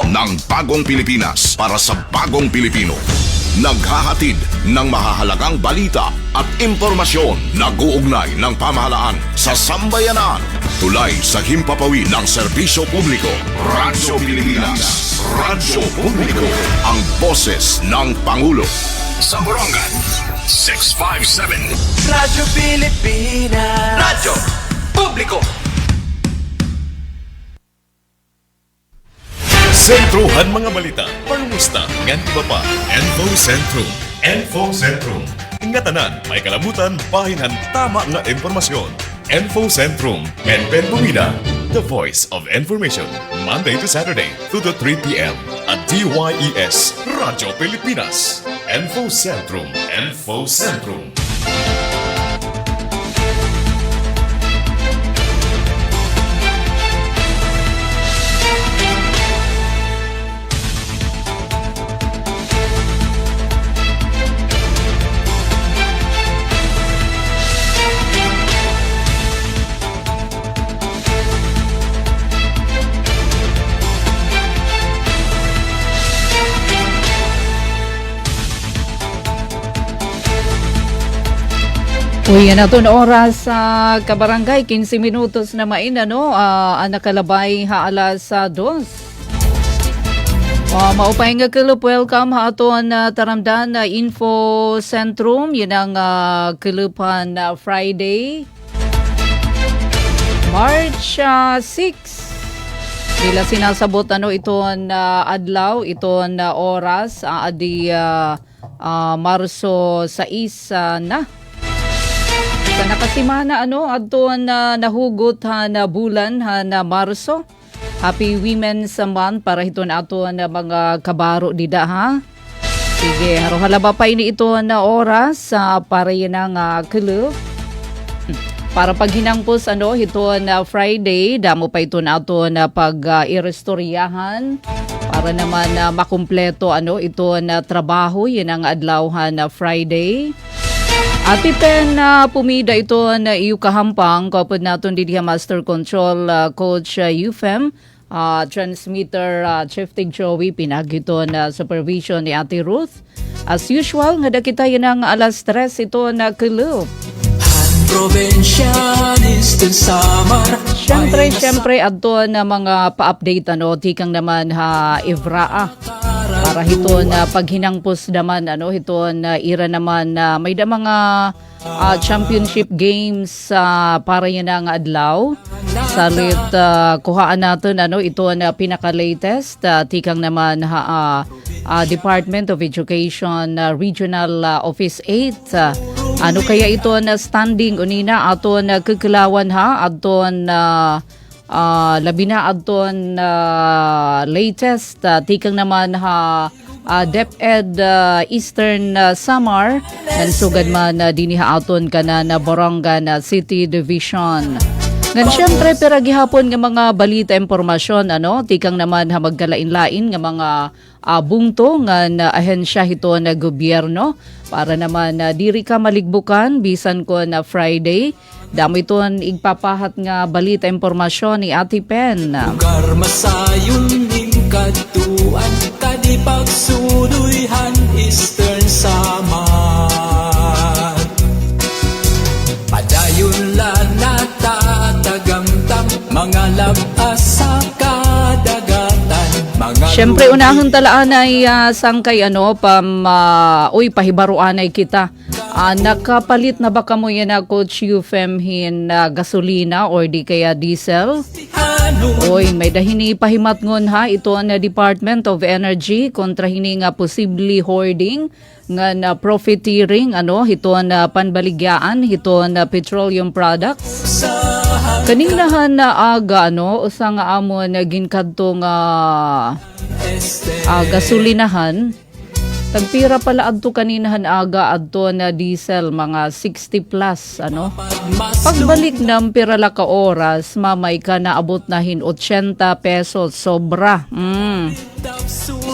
ng bagong Pilipinas para sa bagong Pilipino. Naghahatid ng mahahalagang balita at impormasyon na guugnay ng pamahalaan sa sambayanan. Tulay sa himpapawid ng serbisyo publiko. Radyo Pilipinas. Radyo Publiko. Ang boses ng Pangulo. Sa Borongan, 657. Radyo Pilipinas. Radyo Publiko. Sentruhan mga balita, pangumusta, ngan iba pa, Info Sentrum. Info Sentrum. Ingatanan, may kalabutan, pahinhan, tama nga informasyon. Info Sentrum, Pen Bumida, the voice of information. Monday to Saturday, 2 to 3 p.m. at DYES, Radyo Pilipinas. Info Sentrum, Info Sentrum. Uy, yan nato na oras sa kabarangay, 15 minutos na main, ano, ang nakalabay haala sa dos. Maupay nga kalup, welcome ha aton taramdan na Info Sentrum, yun ang kalupan na Friday, March 6. Bila sinasabot ano iton adlaw, iton oras, adi Marso 6 na. Sa nakasimana ano adto na nahugot na bulan na Marso. Happy Women's Month para hiton ato na mga kabaro dida ha. Sige, haro halaba pa ini ito na oras para yan ang club. Para paghinangpos ano hiton na Friday, damo pa ito na ato na pag-irestoryahan para naman makumpleto ano ito na trabaho yan ang adlawhan na Friday. Ati pen pumida ito na iyo kahampang kapag natin didiha Master Control Coach Eufem, transmitter Chieftain Joey, pinagito na supervision ni Ate Ruth. As usual, nga kita yun ang alas 3 ito na club. Siyempre, adto na mga pa-update ano, tikang naman ha Evraa. Para hito na paghinangpos naman ano hito na ira naman na may da mga championship games para yan ang adlaw salit kuhaan natin ano ito na pinaka latest tikang naman Department of Education Regional Office 8 ano kaya ito na standing unina ato na kaglawan ha aton labi na adton latest tikang naman DepEd Eastern Samar nansugad man diniha aton kana na Borongan City Division. Ngan syempre pero gihapon nga mga balita impormasyon ano tikang naman magkalain-lain nga mga bungto nga ahensya hito na gobyerno para naman diri ka maligbukan bisan ko na Friday. Damo iton igpapahat nga balita impormasyon ni Ate Pen. Lugar masayon ning katuan kadi pagsuduyhan Eastern Samar. Padayon la natatagamtang mga labas sa kadagatan. Siyempre unahon talaan ay sangkay ano pahibaruan ay kita. Nakapalit na ba kamo yan na Coach Eufem gasolina or di kaya diesel? Oy, may dahini pahimat ngon ha ito na Department of Energy kontra hini nga possibly hoarding nga na profiteering ano ito na panbaligyaan ito na petroleum products. Kaninahan na aga ano usa nga amon na ginkadto nga gasolinahan. Tagpira pala adto kaninahan aga adto na diesel mga 60 plus ano. Pagbalik ng pirala ka oras mamay ka na abot nahin 80 pesos sobra.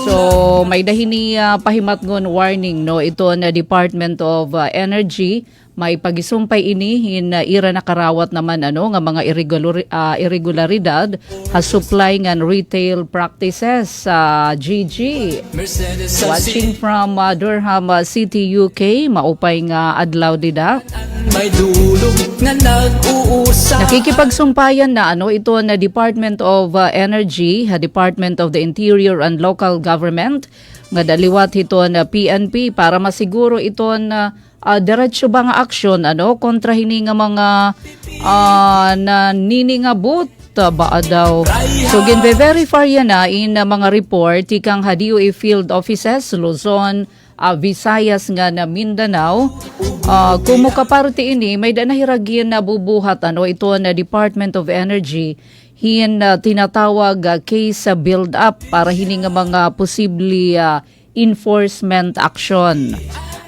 So may dahini pahimatngon warning no ito na Department of Energy may pagisumpay ini hin ira nakarawat naman nga mga irregularidad ha supply ngan retail practices sa GG. Mercedes sa Watching from Durham City, UK, maupay nga adlaw dida. may dulog nga nag-uusap. Nakikipagsumpayan na ito na Department of Energy, Department of the Interior and Local Government, nga daliwat ito na PNP para masiguro ito na diretso ba nga aksyon kontra hini nga mga naniningabot ba daw. So ginve-verify yan na in mga report ikang DOE field offices Luzon, Visayas nga na Mindanao. Kumukaparte ini may danahiragyan na bubuhat ito na Department of Energy hin tinatawag case build up para hini nga mga posible enforcement action.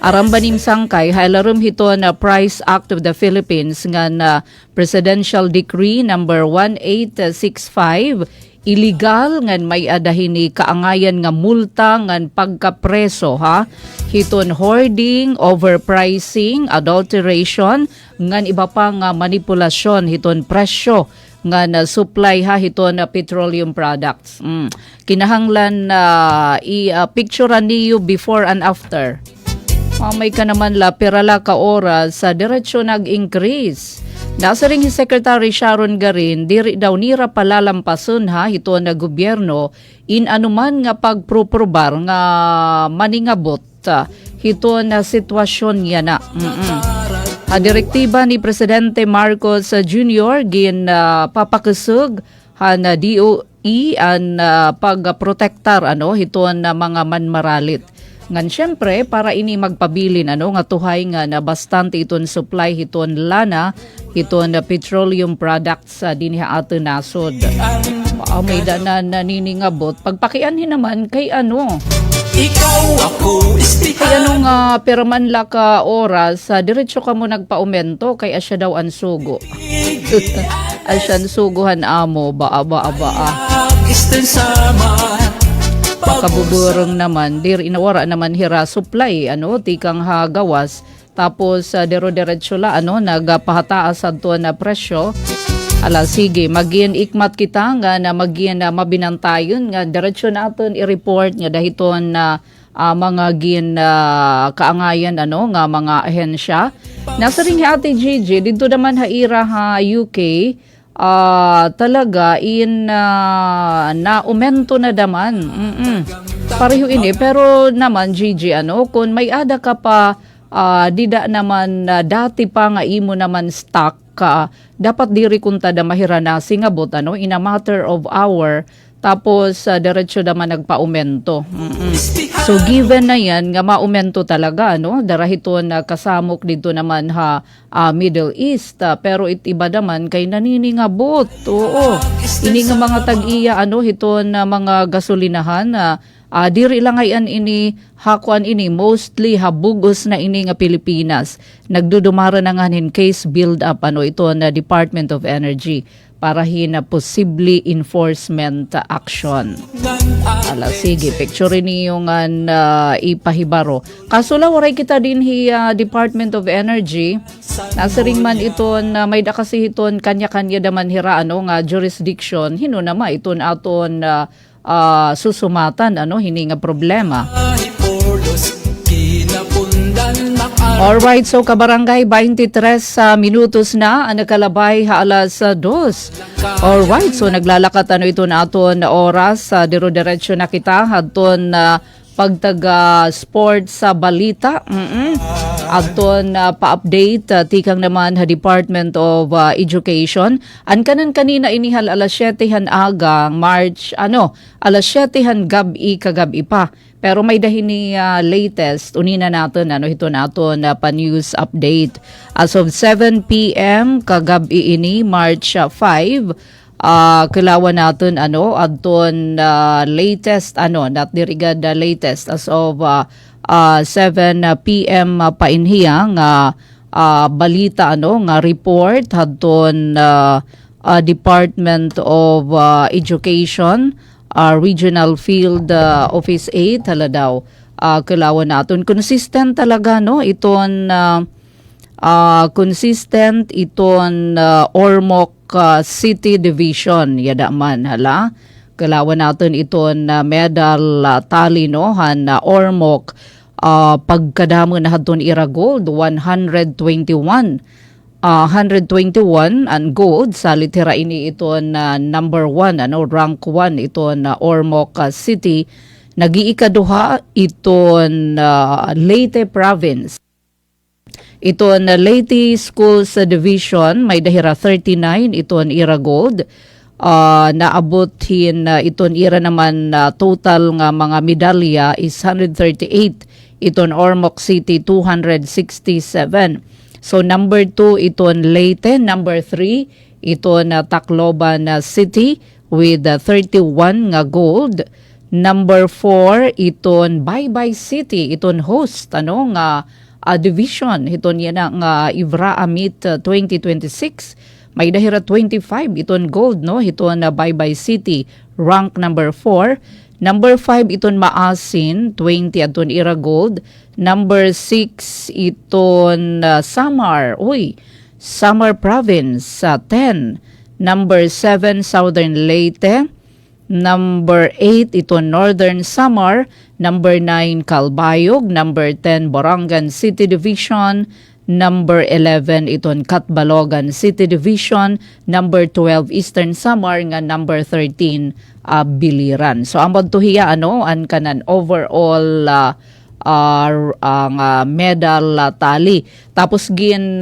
Arambaning sangkay halarum hito na Price Act of the Philippines nga na Presidential Decree number 1865 illegal ngan may adahini kaangayan nga multa ngan pagkapreso hiton hoarding, overpricing, adulteration ngan iba pa nga manipulasyon hiton presyo nga na supply hiton na petroleum products. Kinahanglan i-picturean niyo before and after. May ka naman pirala ka oras sa diretsyo nag-increase. Nasa ring Secretary Sharon Garin, diri daw nira palalampason ito na gobyerno in anuman nga pagproprobar nga maningabot ito na sitwasyon yan na. Direktiba ni Presidente Marcos Jr. gin papakusog na DOE an pagprotektar ito na mga manmaralit. Ngan syempre para ini magpabilin nga tuhay nga na bastante iton supply hiton lana hiton na petroleum products sa dinha aton nasod. May dana naniningabot pagpakianhin naman kay Ikaw ako kay nga peraman la ka oras diretso ka mo nagpaumento kay asya daw ansugo. Asyan suguhan amo baa. Eastern Sama. Kabuburong naman, inawara naman hira supply, tikang gawas. Tapos, dero-derecho la, nagpahataas ato na presyo. Sige, magin ikmat kita nga na magin mabinantayon nga diretso natin i-report nga dahiton na mga kaangayan nga mga ahensya. Nasa ring Ate Gigi, dito naman haira UK, talaga na umento na daman. Pareho ini pero naman Gigi kung may ada ka pa dida naman dati pa nga imo naman stock ka dapat diri kunta da mahirana singabot in a matter of hour tapos diretso naman nagpaumento. So given na yan nga maumento talaga darahiton kasamok dito naman Middle East pero iba naman kay naniningabot. Oo. Ini nga mga tag-iya hiton mga gasolinahan diri lang ayan ini hakuan ini mostly habugos na ini nga Pilipinas. Nagdudumara na nga case build up ito na Department of Energy para hina possibly enforcement action. Sige, picture niyo nga ipahibaro. Kaso la waray kita din Department of Energy. Nasa ring man ito na may da kasi iton kanya-kanya daman hira nga jurisdiction. Hino nama iton aton susumatan hini nga problema. Alright, so kabarangay 23 minutos na ang nakalabay alas 2. Alright, so naglalakat ito na aton na oras diro-diretso na kita aton pagtaga sports sa balita. Aton pa-update tikang naman Department of Education. An kanan kanina inihal alas 7 agang March alas 7 gabi kagabi pa. Pero may dahini latest unina natin ito naton pa-news update. As of 7 PM kagabi ini March 5 kilawan natin adton latest not dirigad latest as of 7 PM painhiyang balita nga report hadton Department of Education Regional Field Office 8 hala daw kilawan natin consistent talaga iton consistent iton Ormoc City Division yada man hala. Kalawan natin iton medal tally no han Ormoc pagkadamo na hadton ira gold 121 ang gold sa litera ini iton number 1 rank 1 iton Ormoc City. Nag-iikaduha iton Leyte Province. Iton Leyte Schools Division may dahira 39 iton ira gold. Naabotin iton ira naman total nga mga medalya is 138. Iton Ormoc City 267. So number 2 iton Leyte, number 3 iton Tacloban City with 31 nga gold. Number 4 iton Baybay City, iton host nga division iton yan nga Ivra Amit 2026. May dahira 25 iton gold no iton Baybay City, rank number 4. Number 5 iton Maasin 20 aton ira gold. Number 6 iton Samar, Samar Province 10. Number 7 Southern Leyte. Number 8 iton Northern Samar. Number 9 Calbayog. Number 10 Borongan City Division. Number 11 iton Catbalogan City Division. Number 12 Eastern Samar nga number 13 Biliran. So ambod tuhiya an kanan overall ang medal tally. Tapos gin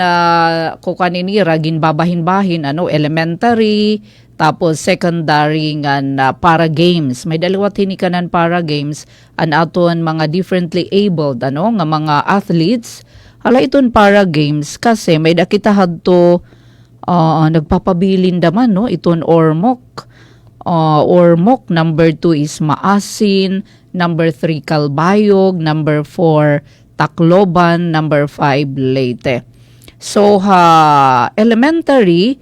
kukaninira gin babahin-bahin elementary tapos secondary nga para games. May dalawa tinikanan para games an aton mga differently abled nga mga athletes. Hala iton para games kasi may dakita hadto nagpapabilin daman no iton Ormoc. Ormoc, number 2 is Maasin, number 3 Calbayog, number 4 Tacloban, number 5 Leyte. So elementary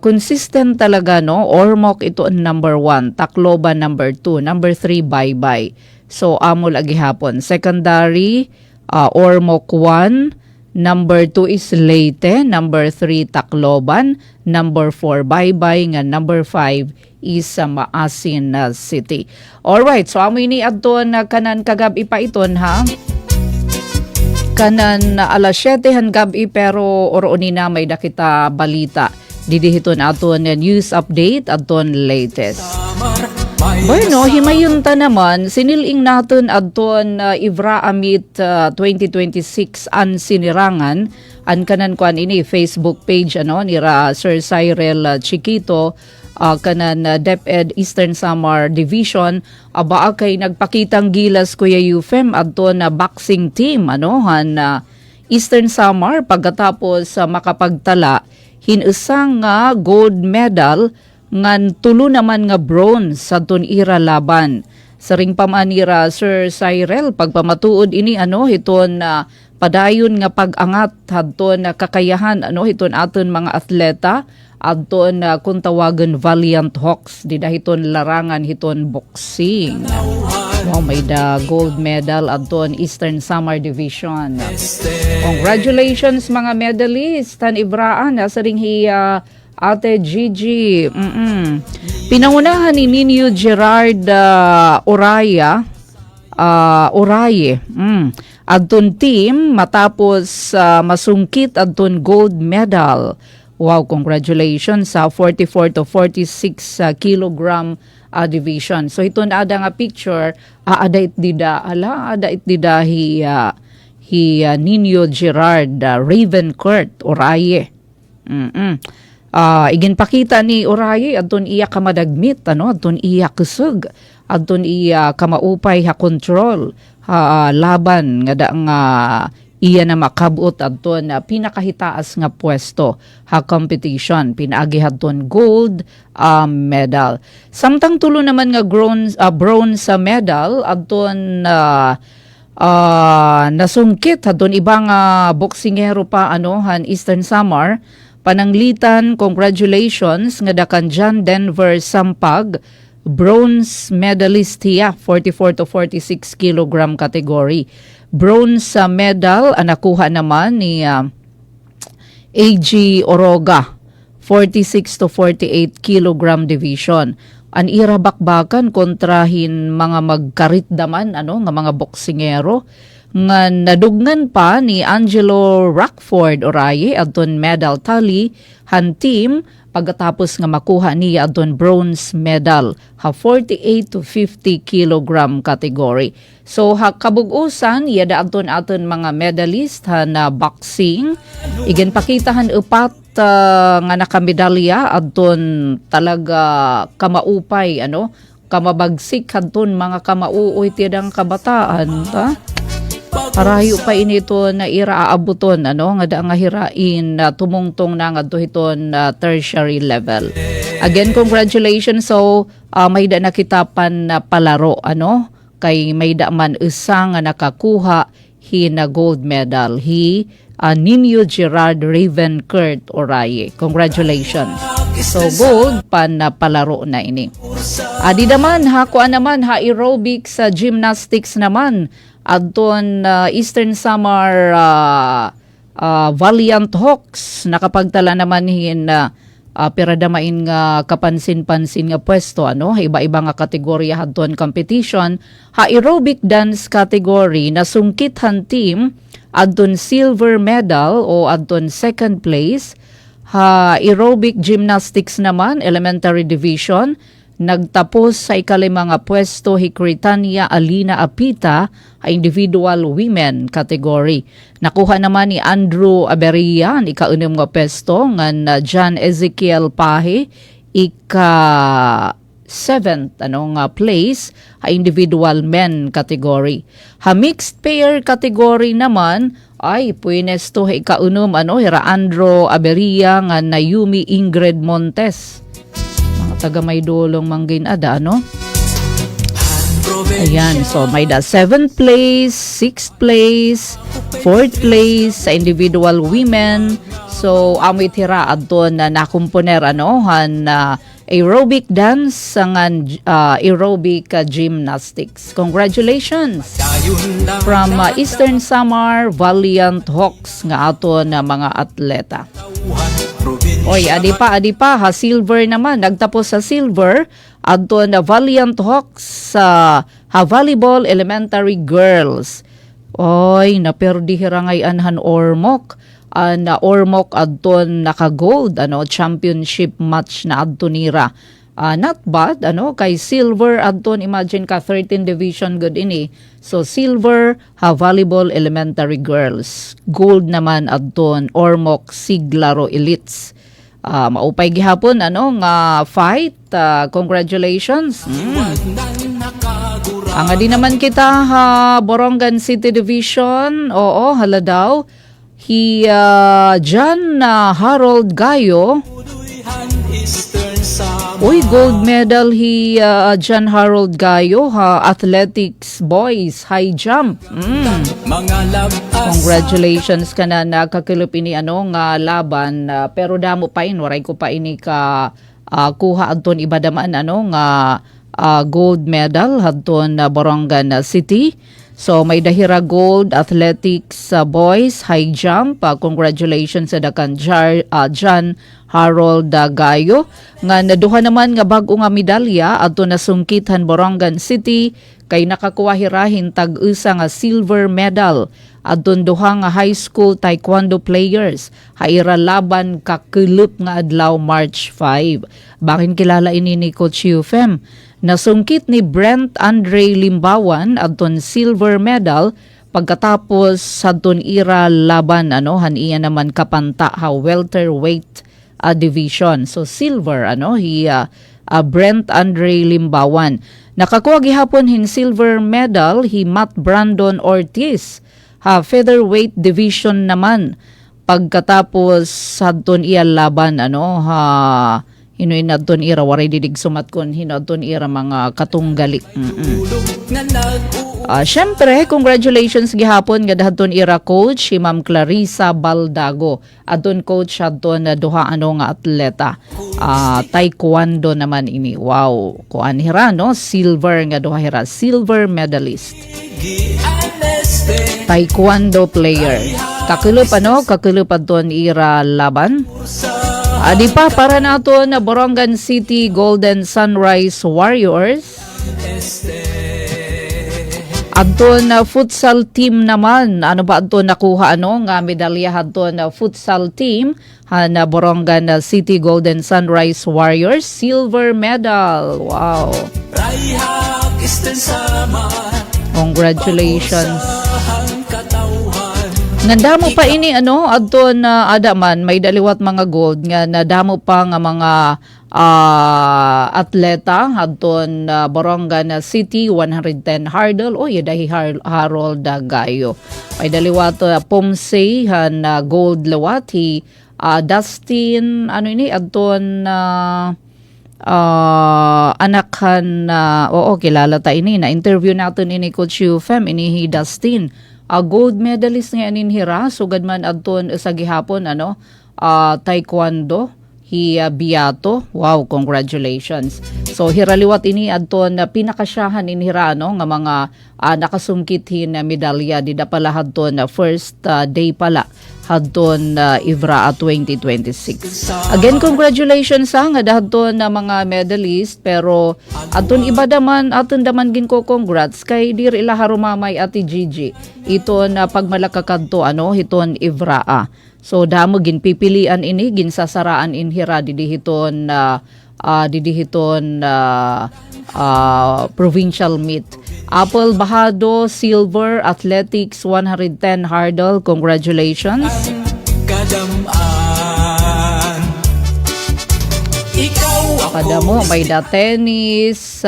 consistent talaga no. Ormoc ito ang number 1, Tacloban number 2, number 3 Baybay. So amo lagi hapon. Secondary Ormoc 1, number 2 is Leyte, number 3 Tacloban, number 4 Baybay, nga number 5 is Maasin City. Alright, so amo ini adton kanan kagabi pa iton ha. Kanan alas 7 han gabi pero orooni na may dakita balita. Didihiton aton news update adton latest. Bueno, himayunta naman, siniling natin adton Ivra Amit 2026 an sinirangan, an kanan kuan ini Facebook page nira Sir Cyril Chiquito, kanan DepEd Eastern Samar Division, aba kay nagpakitang gilas Kuya Eufem adton boxing team Eastern Samar pagkatapos makapagtala hinusang nga gold medal ngan tulo naman nga bronze sa ira laban. Saring pamanira Sir Cyril pagpamatuod ini hiton padayon nga pag-angat hadton kakayahan hiton aton mga atleta adton kung tawagan Valiant Hawks didahiton larangan hiton boxing. Wow, may da gold medal adton Eastern Samar Division. Congratulations mga medalist tan Ibraan saring hiya Ate Gigi. Pinangunahan ni Nino Gerard Oraye. Adton team matapos masungkit adton gold medal. Wow, congratulations sa 44 to 46 kilogram division. So ito na ada nga picture, ada itdida hi Nino Gerard Ravenkurt Oraye. Iginpakita ni Oraye adton iya kamadagmit adton iya kusog adton iya kamaupay ha control laban nga da nga iya na makabot adton pinakahitaas nga pwesto ha competition pinaagi adton gold medal. Samtang tulo naman nga bronze medal adton nasungkit adton ibang boksingero pa han Eastern Samar. Pananglitan, congratulations nga dakan John Denver Sampag, bronze medalist hiya, 44 to 46 kilogram category. Bronze medal nakuha naman ni AG Oroga 46 to 48 kilogram division. An ira bakbakan kontrahin mga magkaritdaman nga mga boksingero nga nadugnan pa ni Angelo Rockford Oraye adton medal tally han team pagkatapos nga makuha niya adton bronze medal ha 48 to 50 kilogram category. So ha kabug-usan iya da adton mga medalist ha na boxing igen pakitahan upat nga nakamedalya adton talaga kamaupay kamabagsik kadton mga kamauoy tidang kabataan ta. Parayo pa inito na ira aabuton nga da nga hirain tumungtong na nga hiton tertiary level. Again, congratulations. So may da nakitapan na palaro kay may da man isa nga nakakuha na gold medal. Nimio Gerard Ravenkurt Oraye. Congratulations. So gold pan na palaro na ini. Di naman kuan naman aerobics sa gymnastics naman adton Eastern Samar Valiant Hawks nakapagtala naman piradamain nga kapansin-pansin nga pwesto iba-iba nga kategorya adton competition aerobic dance category nasungkithan team adton silver medal o adton second place. Aerobic gymnastics naman elementary division nagtapos sa ikalimang pwesto Hikritania Alina Apita individual women category. Nakuha naman ni Andrew Aberia ika-6 nga pwesto ngan John Ezekiel Pahe ika-7th place individual men category. Mixed pair category naman ay pwesto ika-6 hira Andrew Aberia ngan Nayumi Ingrid Montes. Taga may dulong manggin ada, Ayan, so may 7th place, 6th place, 4th place sa individual women. So, amoy tira adton na nakumponer, aerobic dance, aerobic gymnastics. Congratulations! From Eastern Samar Valiant Hawks nga aton na mga atleta. Oy, adi pa, silver naman. Nagtapos sa silver, adto na Valiant Hawks sa volleyball elementary girls. Oy, naperdi hirangayan han Ormoc. Na Ormoc adto naka-gold, championship match na adto nira. Not bad, kay silver adto imagine ka 13 division good ini. So silver volleyball elementary girls. Gold naman adto Ormoc Siglaro Elites. Maupay gihapon nga fight. Congratulations. Ang di naman kita Borongan City Division. Oo, hala daw. John Harold Gayo. Uy, gold medal John Harold Gayo athletics boys high jump. Congratulations ka na nakakilop ini nga laban pero damo pa waray ko pa ini ka kuha adton ibadaman nga gold medal adton Borongan City. So may dahira gold athletics boys high jump. Congratulations sa dakan John Harold Gayo nga naduha naman nga bag-o nga medalya adto nasungkithan Borongan City kay nakakuha hirahin tag-usa nga silver medal adton duha nga high school taekwondo players haira laban kakulup nga adlaw March 5. Bakin kilala ini ni Coach Yufem. Nasungkit ni Brent Andre Limbawan adton silver medal pagkatapos sadton ira laban haniya naman kapanta welterweight division. So silver Brent Andre Limbawan. Nakakuha gihapon hin silver medal Matt Brandon Ortiz featherweight division naman pagkatapos sadton iya laban Hinoy na doon ira, waray didig sumatkon, hinadon ira mga katunggali. Siyempre, congratulations gihapon nga dahaton ira coach, si Ma'am Clarissa Baldago. Adon coach adon na duha nga atleta. Taekwondo naman ini. Wow, kuan hira silver nga duha hira, silver medalist. Taekwondo player. Kakulup adton ira laban. Di pa para nato na Borongan City Golden Sunrise Warriors. Adton na futsal team naman. Ano ba adton nakuha nga medalya adton na futsal team na Borongan City Golden Sunrise Warriors silver medal. Wow. Rayhak isten sama Congratulations. ang katauhan. Nandamo pa ini adton na adaman may daliwat mga gold nga nadamo pa nga mga atleta adton Borongan City 110 hurdle dahi Harold Gayo. May daliwat Pomsey han gold lawat hi Dustin adton anakhan kilala ta ini na interview natin ini Coach Fem ini hi Dustin gold medalist nga aninhira sugad man adton sa gihapon taekwondo hi Biato. Wow, congratulations. So hiraliwat ini adton pinakasyahan inhira nga mga nakasungkit hin na medalya dida pala hadton first day pala hadton Ivra 2026. Again, congratulations nga dahadton na mga medalist pero adton iba daman gin ko congrats kay diri ila harumamay ati Gigi. Ito na pagmalakakadto hiton Ivra. So damo gin pipilian ini gin sasaraan inhira didihiton provincial meet. Apple Bahado silver athletics 110 hurdle. Congratulations. Kadamaan ikaw Kada mo may da tennis,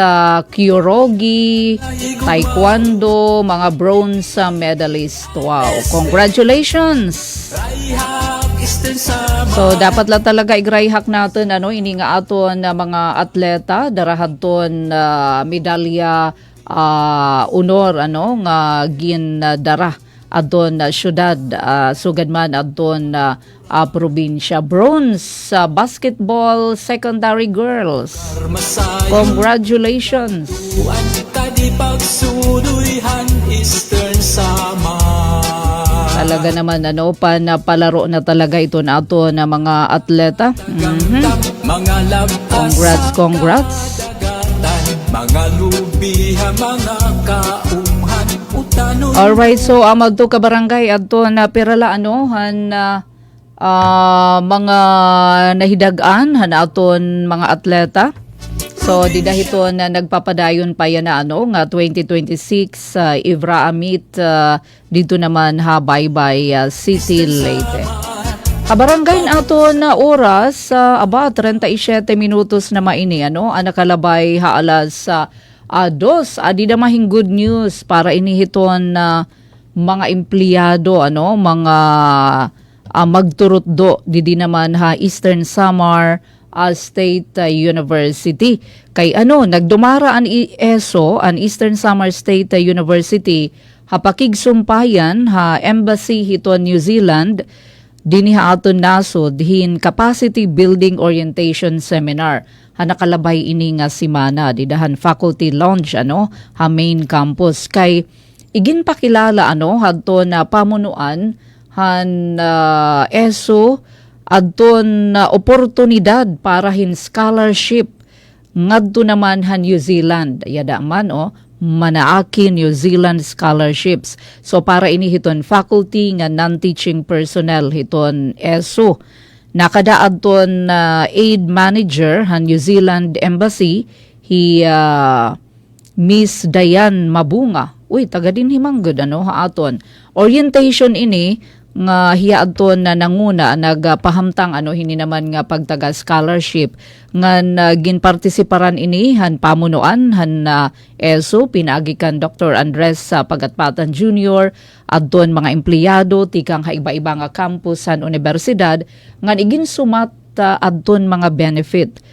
kyurogi, taekwondo, mga bronze medalist. Wow, congratulations. Rayhak isten sama So dapat lang talaga igrayhak natin ini nga aton mga atleta darahadton medalya honor nga gin dara adton syudad sugad man adton probinsya. Bronze basketball secondary girls. masayo Congratulations. Buwan kadi pagsunuyhan Eastern sama Talaga naman palaro na talaga ito na ato na mga atleta. Mga labas Congrats. dagatan Mga lubiha Mga kaumhan Utanon Alright, so amadto ka barangay adto na pirala mga nahidagan aton mga atleta. So didahiton na nagpapadayon pa yan nga 2026 Ivra Amit dito naman Baybay City Leyte. Kabarangay aton na oras 37 minutos na maini anakalabay haalas 2 adi na mahing good news para inihiton na mga empleyado mga magturot do di naman Eastern Samar State University. Kay nagdumara ang ESO, ang Eastern Samar State University, hapakigsumpayan embassy hiton New Zealand, diniha aton nasod hin capacity building orientation seminar. Nakalabay ini nga simana, didahan faculty lounge, main campus. Kay igin pakilala, hadto na pamunuan, ESO, adton oportunidad para hin scholarship ngadto naman New Zealand yada man manaaki New Zealand scholarships. So para ini hiton faculty nga non-teaching personnel hiton ESO nakadaad ton aid manager New Zealand Embassy hi Miss Dayan Mabunga. Taga din himanggod aton orientation ini nga hiadton na nanguna nagpahamtang hini naman nga pagtaga scholarship nga ginpartisiparan ini pamunuan ESO pinaagi kan Dr. Andres Pagatpatan Jr. adton mga empleyado tikang iba-iba nga campus universidad nga igin sumat adton mga benefit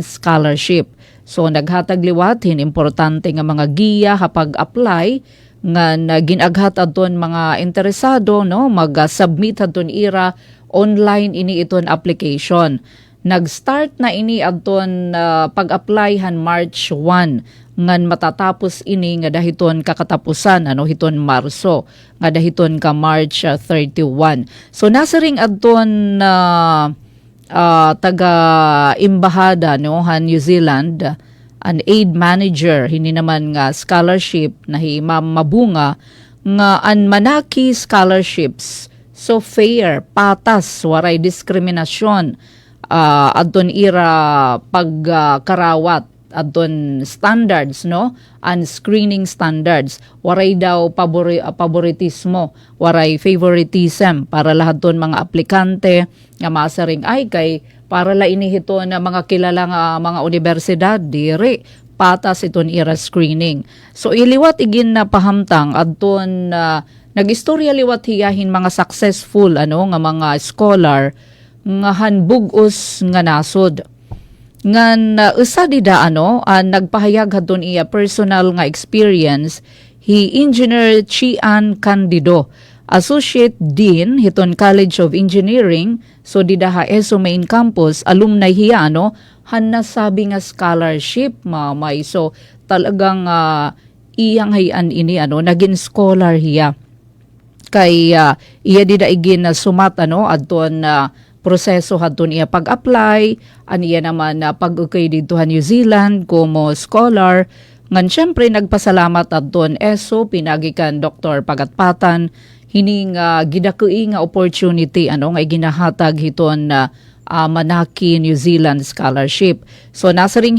scholarship. So naghatag liwat importante nga mga giya kapag apply nga ginaghat adton mga interesado mag-submit adton ira online ini iton application. Nag-start na ini adton pag-apply March 1 ngan matatapos ini nga dahiton kakatapusan hiton Marso nga dahiton ka March 31. So nasa ring adton taga imbahada han New Zealand, an aid manager hindi naman nga scholarship na mabunga nga an Manaki scholarships. So fair, patas, waray diskriminasyon adton ira pagkarawat adton standards and screening standards. Waray daw favoritismo, waray favoritism para lahat ton mga aplikante nga masaring ay kay para la inihito na mga kilala nga mga universidad diri patas iton ira screening. So iliwat igin na pahamtang adton nagistorya liwat hiyahin mga successful nga mga scholar nga hanbugos nga nasod. Ngan usa dida nagpahayag hadton iya personal nga experience Engineer Chian Candido, Associate Dean hiton College of Engineering, so dida ESO main campus, alumni hiya han nasabi nga scholarship mamay. So talagang iyang hayan ini naging scholar hiya. Kay iya dida igin sumat adton proseso hadton iya pag-apply, aniya naman pag-ukay dito New Zealand como scholar. Ngan syempre nagpasalamat adton ESO pinagikan Dr. Pagatpatan hining gidakui nga opportunity nga ginahatag hiton Manaki New Zealand scholarship. So nasa ring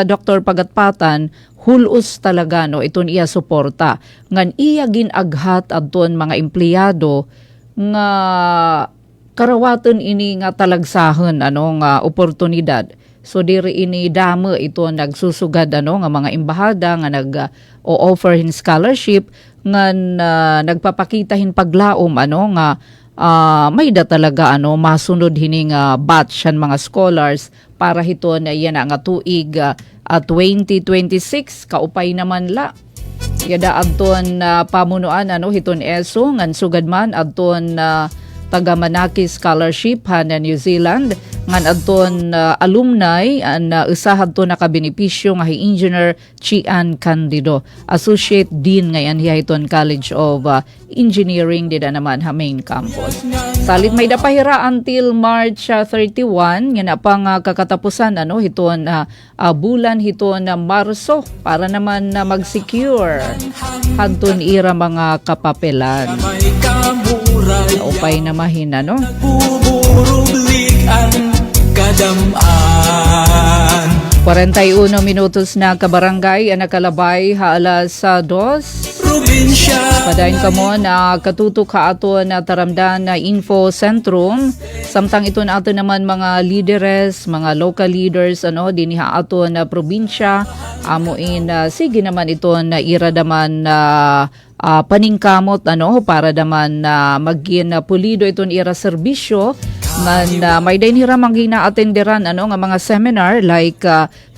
Dr. Pagatpatan hulos talaga iton iya suporta. Ngan iya ginaghat adton mga empleyado nga karawaton ini nga talagsahan nga oportunidad. So diri ini damo ito nagsusugad nga mga embahada nga nag-o-offer hin scholarship nga nagpapakitahin paglaom nga may da talaga masunod hining batch han mga scholars para hiton yan nga tuig 2026 kaupay naman la. Yada adton pamunuan hiton ESO ngan sugad man adton taga Manaki scholarship na New Zealand ngan adton alumni usahad to nakabenepisyo nga Engineer Chian Candido, Associate Dean ngayon hiton College of Engineering dida naman ha main campus. Salit may dapahira until March 31 nga pang kakatapusan hiton bulan hiton Marso para naman mag-secure hadton ira mga kapapelan. Upay na mahina Nagbuburublik ang kadamaan. 41 minutos na kabarangay nakalabay alas 2. Probinsya Padayon kamo na katutok ka ato na taramdan na info sentrum. Samtang ito na ato naman mga leaders, mga local leaders dinhi ato na probinsya. Amuin sige naman ito na ira daman paningkamot para daman magin pulido iton ira serbisyo man may dain hiramang gina-attenderan nga mga seminar like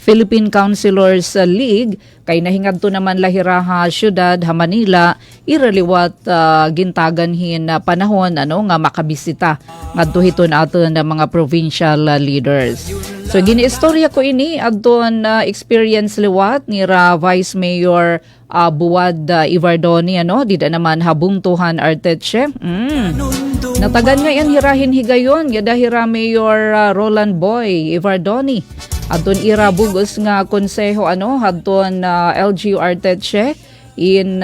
Philippine Councilors League kay nahingat to naman lahiraha syudad ha Manila iraliwat gintagan hin panahon nga makabisita ngadto hiton aton na mga provincial leaders. So giniistorya ko ini adton experience liwat ni Vice Mayor Buwad Ivardoni dida naman habungtuhan Arteche. Natagan ngayon hirahin higayon yada hira Mayor Roland Boy Ivardoni. Adton ira bugos nga konseho hadton LGU Arteche in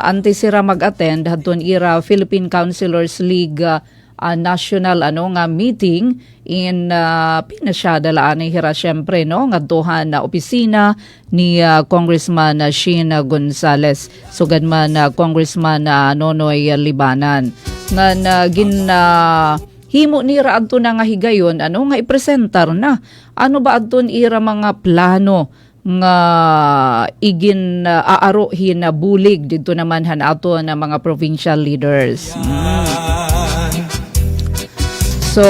antisira mag-attend hadton ira Philippine Councilors League national nga meeting in pinasyadalaan ni hira syempre ngadtuhan na opisina ni Congressman Sheen Gonzales sugad man Congressman Nonoy Libanan ngan himo nira adto na nga higayon nga ipresentar na ba adton ira mga plano nga igin aarohin na bulig dito naman han ato na mga provincial leaders. So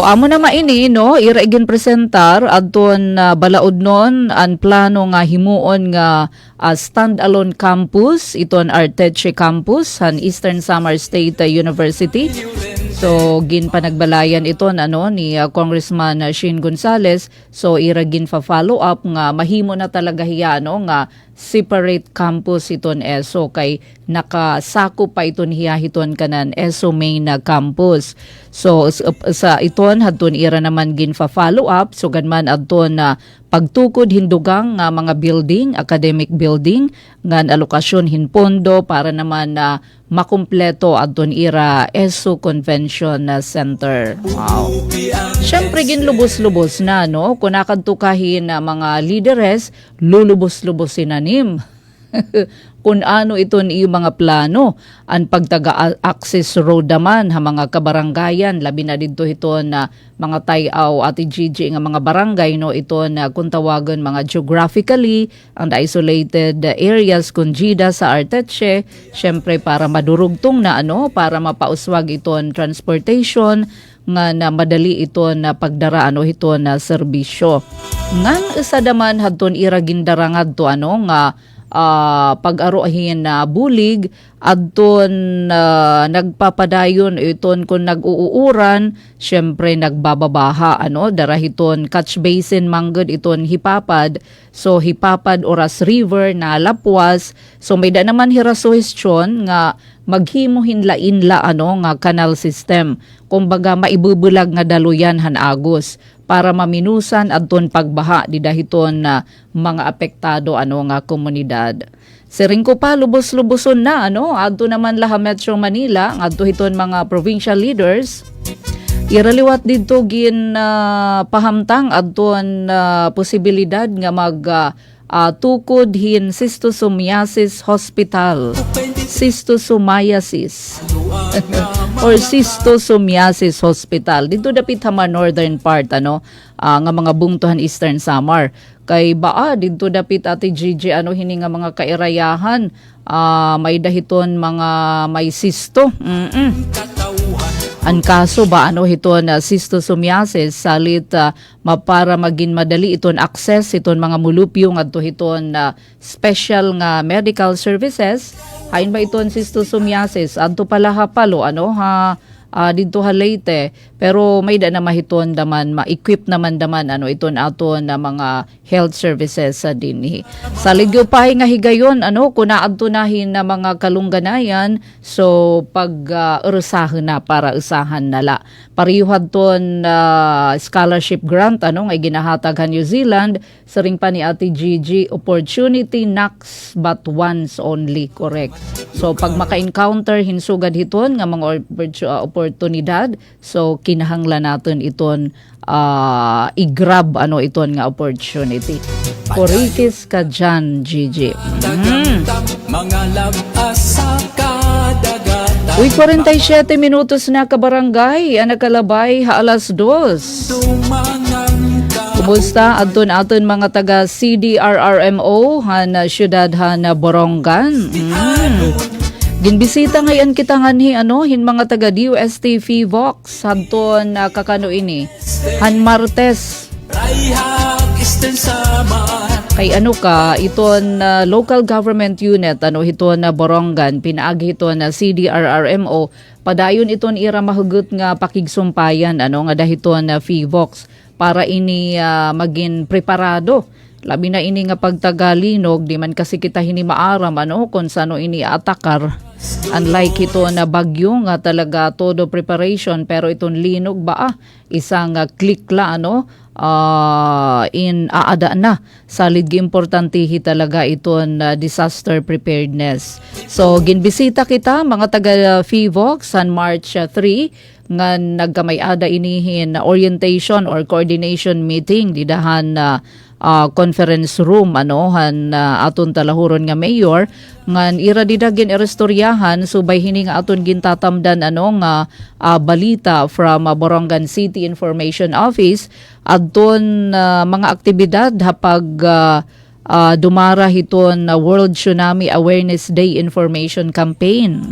amo na maini ira igin presentar adton balaod non ang plano nga himuon nga stand-alone campus iton Arteche campus han Eastern Samar State University. So So ginpanagbalayan ito ni Congressman Shane Gonzales. So ira ginfa-follow up nga mahimo na talaga hiya nga separate campus iton ESO kay nakasako pa iton hiya hiton kanan ESO main campus. So sa iton hadton ira naman ginfa-follow up so ganman adton na pagtukod hindugang nga mga building, academic building ngan alokasyon hinpondo para naman na makumpleto adton ira ESO Convention Center. Wow. Siyempre ginlubos-lubos na kung nakadtukahin na mga lideres lulubos-lubosin nanim. Kung ano iton iyong mga plano ang pagtaga-access road naman ha mga kabarangayan labi na dito ito na mga tayaw at Gigi nga mga barangay ito na kung tawagan mga geographically ang isolated areas kung Gida sa Arteche syempre para madurugtong na para mapauswag iton transportation nga na madali ito na pagdara ito na serbisyo. Ngan isa daman hadton ira gindarangad to nga pag-aruhin na bulig adton nagpapadayon iton kung nag-uuuran syempre nagbababaha darahiton catch basin manggod iton hipapad so hipapad oras river na lapwas so may da naman hirasuhestyon nga maghimo hinlain nga canal system kumbaga maibubulag nga daluyan han agos para maminusan adton pagbaha di dahiton na mga apektado nga komunidad. Siring ko pa lubos-luboson na adto naman laha Metro Manila adto hiton mga provincial leaders iraliwat didto gin pahamtang adton posibilidad nga mag tukod hin Schistosomiasis Hospital. Schistosomiasis or Schistosomiasis Hospital. Dito dapit hama northern part nga mga bungtuhan Eastern Samar. Kay baa dito dapit ati Gigi hini nga mga kairayahan may dahiton mga may sisto. Ang kaso ba hiton schistosomiasis salit para maging madali iton access iton mga mulupyo ngadto hiton special nga medical services hain ba iton schistosomiasis adto pala hapalo dito Leyte pero may da na mahiton daman ma-equip naman iton aton na mga health services sa dinhi. Sa ligyo pa nga higayon kun naadto nahin na mga kalungganayan so pag urusahan na para usahan nala. Parihad ton scholarship grant nga ginahatag New Zealand saring pa ni Ate Gigi opportunity knocks but once only correct. So pag maka-encounter hinsugad hiton nga mga oportunidad so kinahanglan natin iton i-grab iton nga opportunity. Korikis ka dyan, Gigi. Mga labas sa kadagatan. Uy, 47 minutos na kabarangay. Ang nakalabay alas 2. Kumusta? Adton mga taga CDRRMO han syudad han Borongan. Ginbisita ngayon kita hin mga taga DUST Vox hadton kakano ini han Martes kay iton local government unit hiton na Borongan pinaagi hiton na CDRRMO padayon iton ira mahugot nga pakigsumpayan nga dahiton na Vox para ini maging preparado. Labi na ini nga pagtagalinog, di man kasi kita hinimaaram kung sano ini atakar. Unlike ito na bagyo nga talaga todo preparation pero itong linog ba isang click la in aada na. Salid importantihi talaga itong disaster preparedness. So ginbisita kita mga taga FIVOX on March 3 nga nagkamay-ada inihin orientation or coordination meeting didahan conference room aton talahuron nga mayor ngan ira didagin irestoryahan subay hining aton gintatamdan nga balita from Borongan City Information Office adton mga aktibidad hapag dumara hiton World Tsunami Awareness Day Information Campaign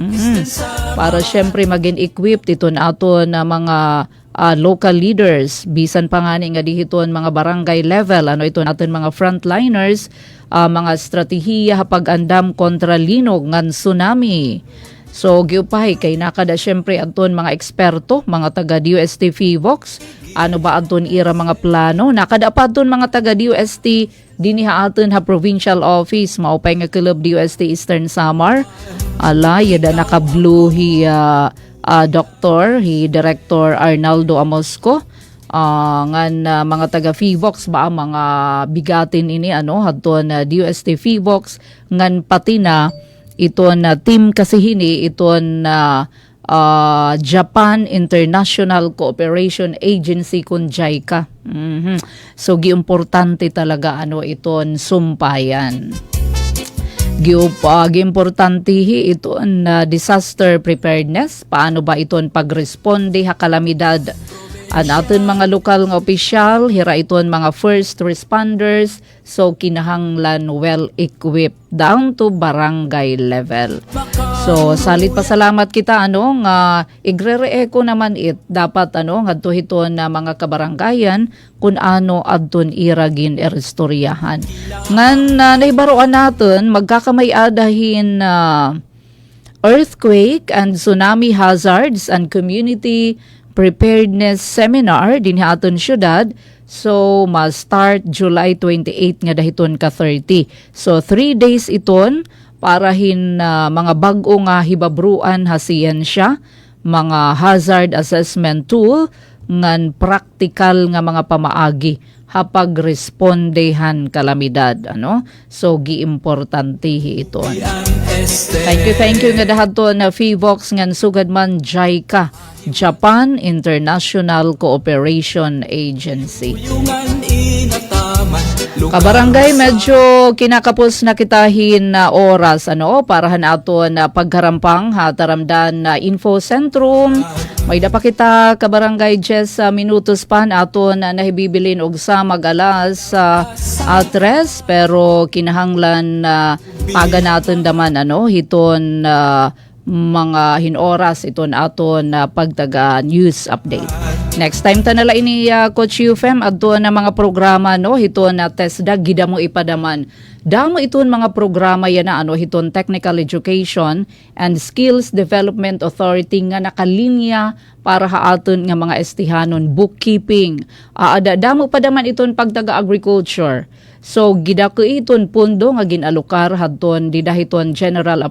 para syempre maging equipped iton aton mga local leaders bisan pa nga nga dihiton mga barangay level ito natin mga frontliners mga strategiya hapag andam kontra linog ngan tsunami. So giupahay kay nakada syempre aton mga eksperto, mga taga DUST Fivox, ano ba aton ira mga plano? Nakada pa aton mga taga DUST diniha aton ha provincial office maupay nga club DUST Eastern Samar. Ala yada naka-blue hi Dr. hi Director Arnaldo Amosco. Ngan mga taga Fivox ba mga bigatin ini ano hadton DUST Fivox ngan pati na iton team kasi hini iton Japan International Cooperation Agency kun JICA. So giimportante talaga ano iton sumpayan. Giimportante iton disaster preparedness, paano ba iton pagresponde ha kalamidad. Aton mga lokal nga opisyal, hira iton mga first responders, so kinahanglan well-equipped down to barangay level. So salit pasalamat kita ano nga igre-reeko naman dapat ano ngadto hiton na mga kabarangayan kun ano adton iragin eristoryahan. Ngan nahibaroan naton magkakamay-adahin earthquake and tsunami hazards and community preparedness seminar din aton syudad. So ma-start July 28 nga dahiton ka 30. So 3 days iton parahin mga bag-o nga hibabruan ha siyensya, mga hazard assessment tool ngan practical nga mga pamaagi hapag respondehan kalamidad ano. So giimportante iton. Thank you nga dahaton na Fivox ngan sugad man JICA, Japan International Cooperation Agency. Kabarangay, medyo kinakapos na kitahin na oras ano para hanaton na pagkarampang hataramdan na info sentrum. May dapa kita kabarangay 10 minutos pan aton na nahibibilin og sa mag-alas 3 pero kinahanglan paga naton daman ano hiton mga hinoras iton aton pagtaga news update. Next time tanala ini Coach UFM adto na mga programa no hiton na TESDA gidamo ipadaman. Damo iton mga programa yan na ano hiton Technical Education and Skills Development Authority nga nakalinya para haaton nga mga estihanon bookkeeping. Damo padaman iton pagtaga agriculture. So gidako iton pundo nga ginalokar hadton didahiton General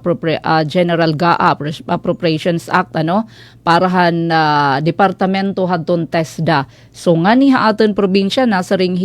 GAA Appropriations Act ano parahan departamento hadton TESDA. So ngani haaton probinsya nasa ring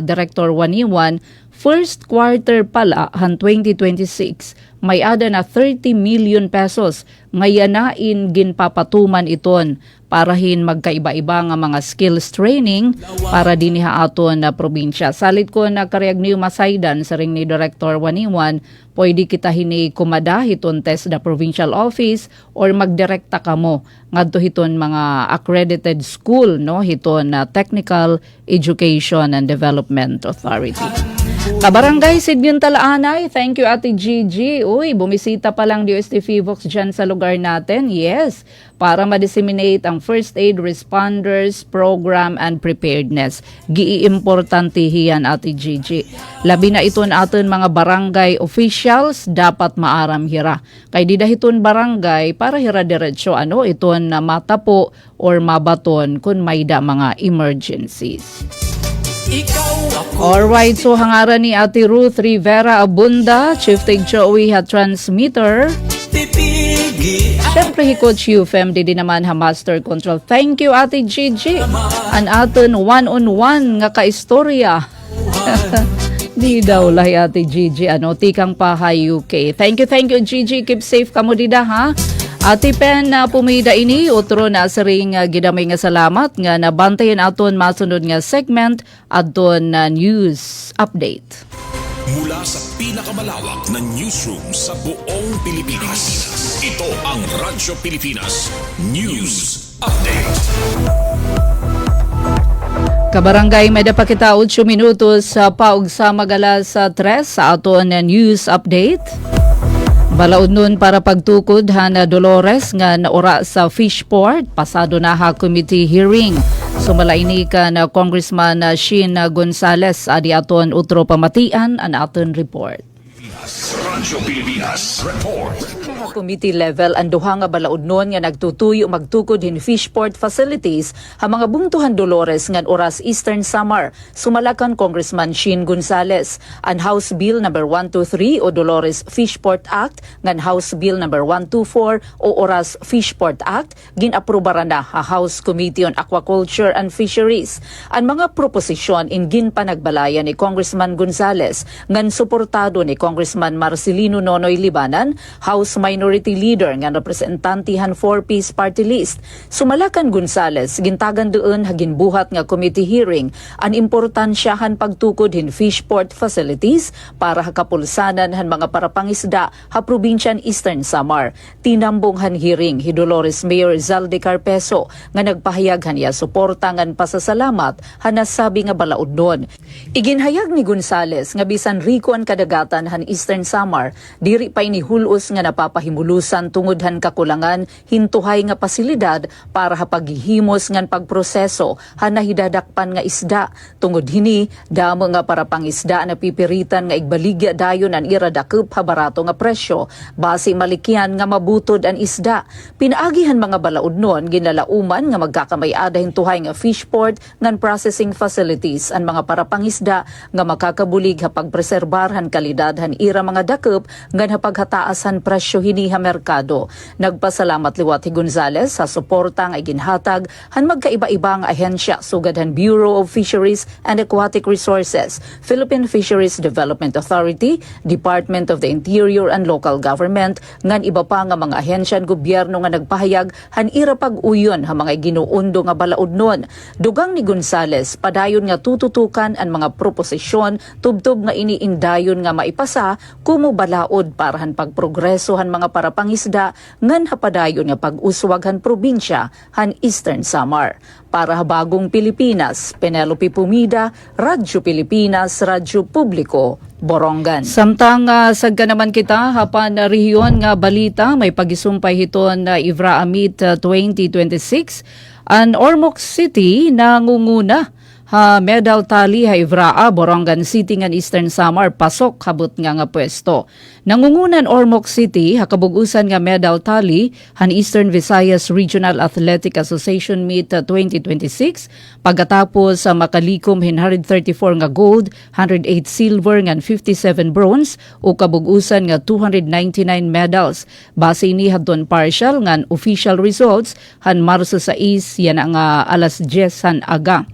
Director Waniwan first quarter pala han 2026 may ada na 30 million pesos ngayanain ginpapatuman iton parahin magkaiba-iba nga mga skills training para diniha aton na probinsya. Salit ko na kariyag niyo masaydan sa ring ni Director Waniwan, pwede kita hini kumada hiton TESDA Provincial Office or magdirekta kamo ngadto hiton mga accredited school no hiton Technical Education and Development Authority. Kabarangay Sidyon Talaanay, thank you Ate Gigi. Uy, bumisita pa lang DUST Fivox dyan sa lugar natin. Yes, para ma-disseminate ang first aid responders program and preparedness. Giimportante hiyan Ate Gigi. Labi na iton aton mga barangay officials dapat maaram hira. Kay didahiton barangay para hira diretsyo ano iton na matapo or mabaton kun mayda mga emergencies. Alright, so hangaran ni Ate Ruth Rivera Abunda, Chief Tig Joey ha transmitter. Siyempre, Coach UFM, di naman ha Master Control. Thank you, Ate Gigi. An aton one-on-one nga kaistorya. Di daw lahi Ate Gigi, ano, tikang pahay UK. Thank you, Gigi. Keep safe kamo dida, ha? Ati Pen na pumida ini, utro na sa ring gidamay nga salamat nga nabantayan aton masunod nga segment aton na news update. Mula sa pinakamalawak na newsroom sa buong Pilipinas, ito ang Radyo Pilipinas News Update. Kabarangay, may dapat kita 8 minutos sa paug sa magalas sa 3 sa aton na news update. Balaod nun para pagtukod na Dolores nga naura sa Fishport, pasado na ha committee hearing. Sumalaini ka na Congressman Shin Gonzales adi aton utro pamatian an aton report. Radyo Pilipinas. Report. Mga committee level ang duha nga balaudnon nga nagtutuyo magtukod hin fishport facilities ha mga bungtuhan Dolores ngan oras Eastern Samar. Sumalakan Congressman Shin Gonzales. Ang House Bill number 123 o Dolores Fishport Act ngan House Bill number 124 o oras Fishport Act ginaprobara na ha House Committee on Aquaculture and Fisheries. Ang mga proposisyon ingin panagbalayan ni Congressman Gonzales ngan suportado ni Congressman Marcelino Nonoy Libanan, House Minority Leader nga representantihan 4-piece party list. Sumalakan Gonzales, gintagan doon haginbuhat nga committee hearing ang importansyahan pagtukod hin fishport facilities para hakapulsanan han mga parapangisda ha probinsyan Eastern Samar. Tinambonghan hearing hi Dolores Mayor Zalde Carpeso nga nagpahayag haniya suporta ngan pasasalamat han nasabi nga balaudnon. Iginhayag ni Gonzales nga bisan riko ang kadagatan han Eastern Samar, diri pa inihulos nga napapahimulusan tungod han kakulangan hintuhay nga pasilidad para hapaghihimos ngan pagproseso han nahidadakpan nga isda. Tungod hini, damo nga para pangisda na pipiritan nga igbaligya dayon ang iradakop ha barato nga presyo, base malikyan nga mabutod ang isda. Pinaagihan mga balaudnon ginalauman nga magkakamay-ada hintuhay nga fishport ngan processing facilities ang mga para pangisda nga makakabulig ha pagpreserbarhan kalidad han ira mga dakop ngan hapaghataas presyo hini ha merkado. Nagpasalamat liwat hi Gonzales sa suporta nga iginhatag han magkaiba-iba nga ahensya sugad han Bureau of Fisheries and Aquatic Resources, Philippine Fisheries Development Authority, Department of the Interior and Local Government ngan iba pa nga mga ahensya gobyerno nga nagpahayag han ira pag-uyon ha mga ginuundo nga balaudnon. Dugang ni Gonzales padayon nga tututukan ang mga proposisyon tubtob nga iniindayon nga maipasa kumo balaod parahan pagprogresohan mga parapangisda ngan hapadayon nga pag-uswaghan probinsya han Eastern Samar. Para Bagong Pilipinas, Penelope Pumida, Radyo Pilipinas, Radyo Publiko, Borongan. Samtang sagka naman kita hapan rehiyon nga balita may pagisumpay hiton na Ivra Amit 2026 an Ormoc City nangunguna ha medal tali ha Ivraa, Borongan City ngan Eastern Samar pasok habot nga pwesto. Nangungunan Ormoc City hakabugusan nga medal tali han Eastern Visayas Regional Athletic Association Meet 2026 pagkatapos sa makalikom hin 134 nga gold, 108 silver ngan 57 bronze o kabugusan nga 299 medals. Base ni hadton partial ngan official results han Marso 6 yan nga alas 10 han aga.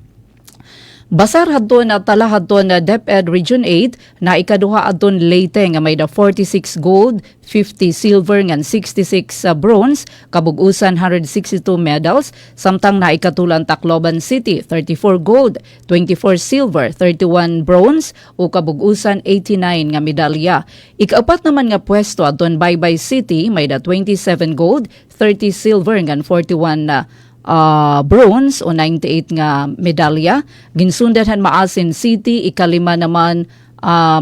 Basar hadton at tala hadton na DepEd Region 8 na ikaduha adton Leyte nga may da 46 gold, 50 silver ngan 66 bronze, kabugusan 162 medals, samtang na ikatulan Tacloban City 34 gold, 24 silver, 31 bronze o kabugusan 89 nga medalya. Ikaapat naman nga pwesto adton Baybay City may da 27 gold, 30 silver ngan 41 bronze o 98 nga medalya. Ginsundan Maasin City, ikalima naman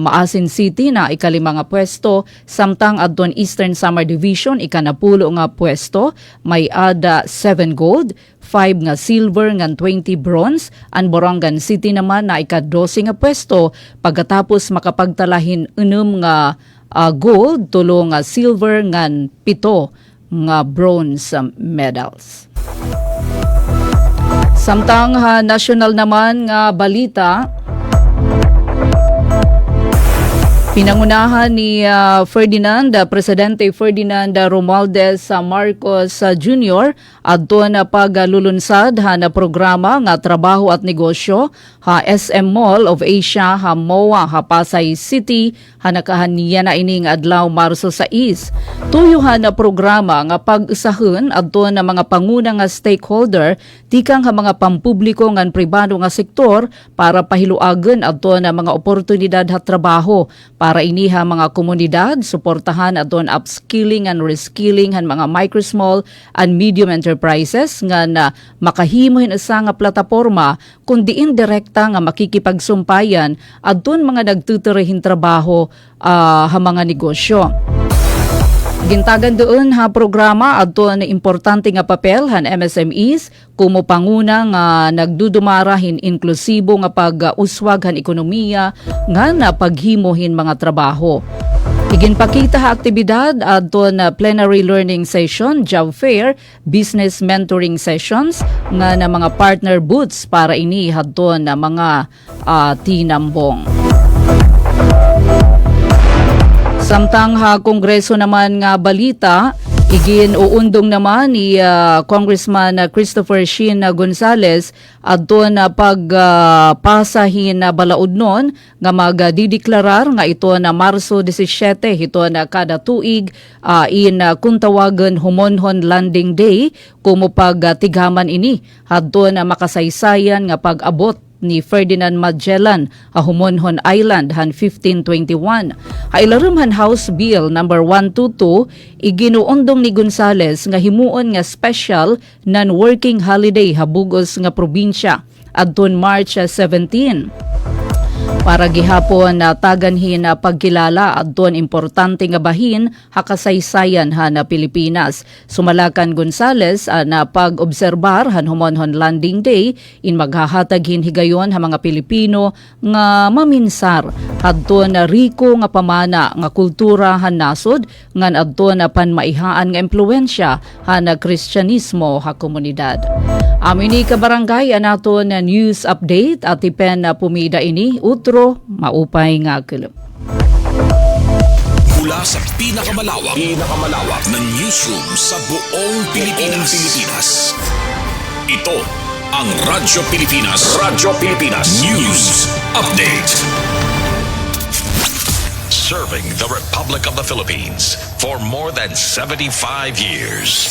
Maasin City na ikalima nga pwesto, samtang adton Eastern Samar Division ikanapulo nga pwesto, may ada 7 gold, 5 nga silver ngan 20 bronze. Ang Borongan City naman na ika-12 nga pwesto pagkatapos makapagtalahin 6 nga gold, 3 nga silver ngan 7 nga bronze medals. Samtang national naman nga balita, pinangunahan ni Presidente Ferdinand Romualdez Marcos Jr. adto na paglulunsad na programa nga trabaho at negosyo ha SM Mall of Asia ha MOA ha Pasay City ha nakahaniya na ining adlaw Marso 6. Tuyuhan na programa nga pag-usahon adto na mga panguna nga stakeholder tikang ha mga pampubliko ngan pribado nga sektor para pahiluagan adto na mga oportunidad ha trabaho para iniha mga komunidad suportahan adton upskilling and reskilling han mga micro, small and medium enterprises nga na makahimohin usa nga plataporma kun diin direkta nga makikipagsumpayan adton mga nagtuturehin trabaho ha mga negosyo. Gintagan doon ha programa adto na importante nga papel han MSMEs kumo panguna nga nagdudumarahin inklusibo nga pag-uswag han ekonomiya nga napaghimohin mga trabaho. Iginpakita ha aktibidad adto na plenary learning session, job fair, business mentoring sessions nga na mga partner booths para ini hadto na mga tinambong. Samtang ha Kongreso naman nga balita, uundong naman ni Congressman Christopher Shin Gonzales adto na pagpasahin na balaod nun nga magdideklarar nga ito na Marso 17 ito na kada tuig kung tawagan Humonhon Landing Day kumupag tigaman ini adto na makasaysayan nga pag-abot ni Ferdinand Magellan a Humonhon Island han 1521. Ilarum han House Bill number 122 iginuundong ni Gonzales nga himuon nga special non-working holiday habugos nga probinsya adton March 17. Para gihapon na taganhin na pagkilala adton importante nga bahin hakasaysayan na Pilipinas. Sumalakan Gonzales na pag-obserbar han Humonhon Landing Day in maghahatag higayon ha mga Pilipino nga maminsar adton na riko nga pamana nga kultura han nasod ngan adton na panmaihaan nga impluwensya han Kristyanismo ha komunidad. Amini ka barangay anaton na news update at ipen na pumida ini utro maupay nga kulop. Mula sa pinakamalawak na newsroom sa buong Pilipinas. Ito ang Radyo Pilipinas. News Update. Serving the Republic of the Philippines for more than 75 years.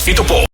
Ito po